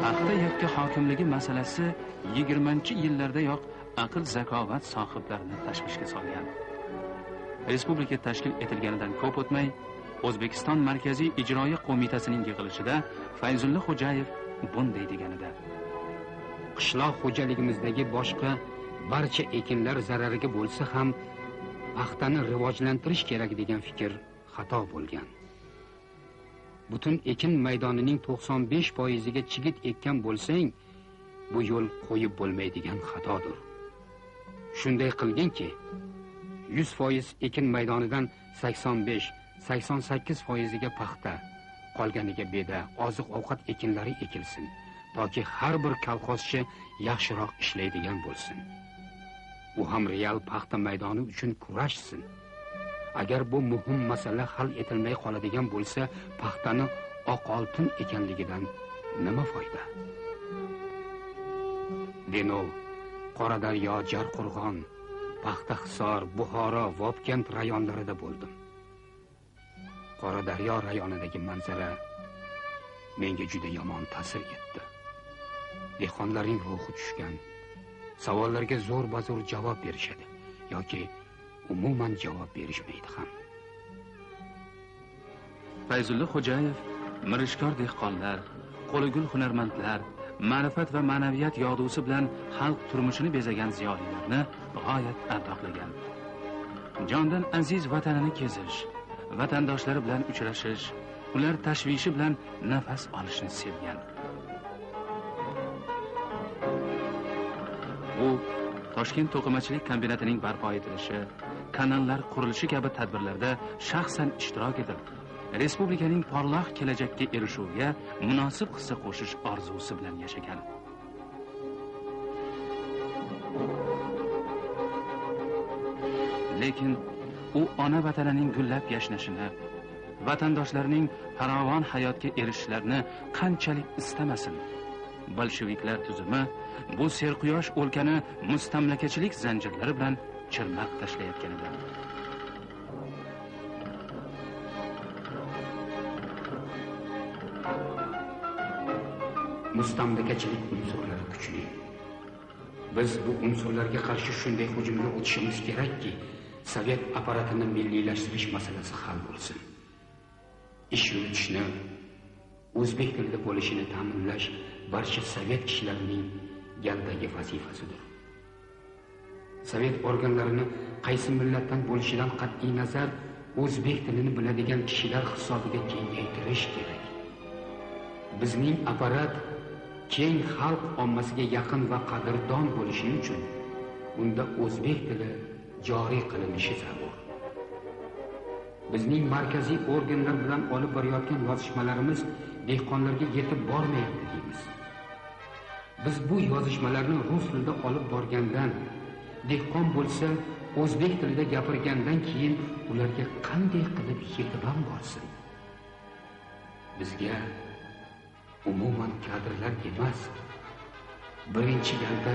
Paxta yakka hokimligi masalasi 20-yillardayoq aql zakovat sohiblarini tashvishga solgan. Respublika tashkil etilganidan ko'p o'tmay, O'zbekiston Markaziy ijroiya qo'mitasining yig'ilishida Fayzulla Xo'jayev bunday deganida: qishloq xo'jaligimizdagi boshqa barcha ekinlar zarariga bo'lsa ham paxtani rivojlantirish kerak degan fikr xato bo'lgan. Butun ekin maydonining 95%ga chigit ekkan bo'lsang, bu yo'l qo'yib bo'lmaydigan xatodir. Shunday qilginki, 100% ekin maydonidan 85-88%ga paxta, qolganiga beda, oziq-ovqat ekinlari ekilsin, toki har bir kolxozchi yaxshiroq ishlaydigan bo'lsin. U ham real paxta maydoni uchun kurashsin. Agar bu muhim masala hal etilmay qoladigan bo'lsa, paxtani oq oltin ekanligidan nima foyda? Denov, Qoradaryo, Jarqo'rg'on, Paxtahisor, Buxoro, Vobkent rayonlarida bo'ldim. Qoradaryo rayonidagi manzara menga juda yomon ta'sir etdi. Dehqonlarning ruhi tushgan, savollarga zo'r-bazo'r javob berishadi yoki umuman javob berishmaydi ham. Fayzulla Xo'jayev mirishkor dehqonlar, qo'ligul hunarmandlar, ma'rifat va ma'naviyat yog'dusi bilan xalq turmushini bezagan ziyolilarni g'oyat ardoqlagan. Jondan aziz vatanini kezish, vatandoshlari bilan uchrashish, ular tashvishi bilan nafas olishni sevgan. U Toshkent to'qimachilik kombinatining barpo etilishi, kanallar qurilishi kabi tadbirlarda shaxsan ishtirok etib, respublikaning porloq kelajakka erishuviga munosib hissa qo'shish orzusi bilan yashagan. Lekin u ona vatanining gullab yashnashini, vatandoshlarining farovon hayotga erishishlarini qanchalik istamasin, bolsheviklar tuzumi bu serquyosh o'lkani mustamlakachilik zanjirlari bilan chirmab tashlayotgan edi. Mustamlakachilik unsurlari kuchli. Biz bu unsurlarga qarshi shunday hujumga o'tishimiz kerakki, Sovet apparatini milliylashtirish masalasi hal bo'lsin. Ish yuritishni, o'zbek tilida bo'lishini ta'minlash barcha sovet kishilarining galdagi vazifasidir. Sovet organlarini qaysi millatdan bo'lishidan qat'iy nazar o'zbek tilini biladigan kishilar hisobiga kengaytirish kerak. Bizning apparat keng xalq ommasiga yaqin va qadrdon bo'lishi uchun unda o'zbek tili joriy qilinishi zarur. Bizning markaziy organlar bilan olib borayotgan yozishmalarimiz dehqonlarga yetib bormayapti deymiz. Biz bu yozishmalarni rus tilida olib borgandan, dehqon bo'lsa o'zbek tilida gapirgandan keyin ularga qanday qilib yetib ham borsin? Bizga umuman kadrlar emas, birinchi galda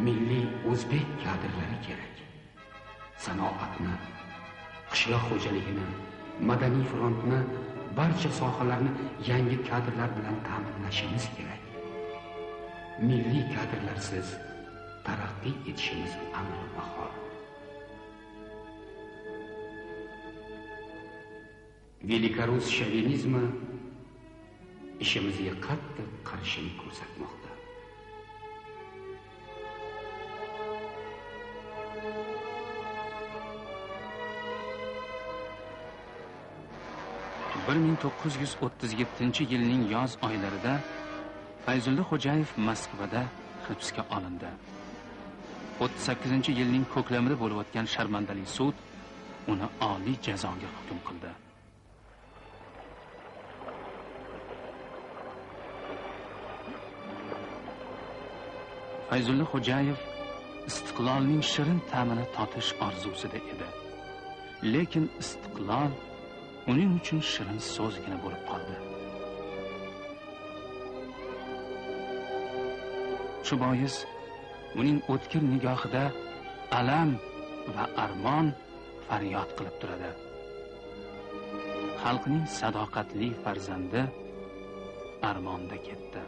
milliy o'zbek kadrlari kerak. Sanoatni, qishloq xo'jaligini, madaniy frontni, barcha sohalarni yangi kadrlar bilan ta'minlashimiz kerak. Milliy kadrlarsiz taraqqiy etishimiz amr mahol. Velikorus shovinizmi ishimizga qattiq qarshilik ko'rsatmoqda. Bir 1937-yilning yoz oylarida Fayzulla Xo'jayev Moskvada hibsga olindi. 38-yilning ko'klamida bo'lib o'tgan sharmandali sud uni oliy jazoga hukm qildi. Fayzulla Xo'jayev istiqlolning shirin ta'mini totish orzusida edi. Lekin istiqlol uning uchun shirin so'zgina bo'lib qoldi. Shu bois uning o'tkir nigohida alam va armon faryod qilib turadi. Xalqning sadoqatli farzandi armonda ketdi.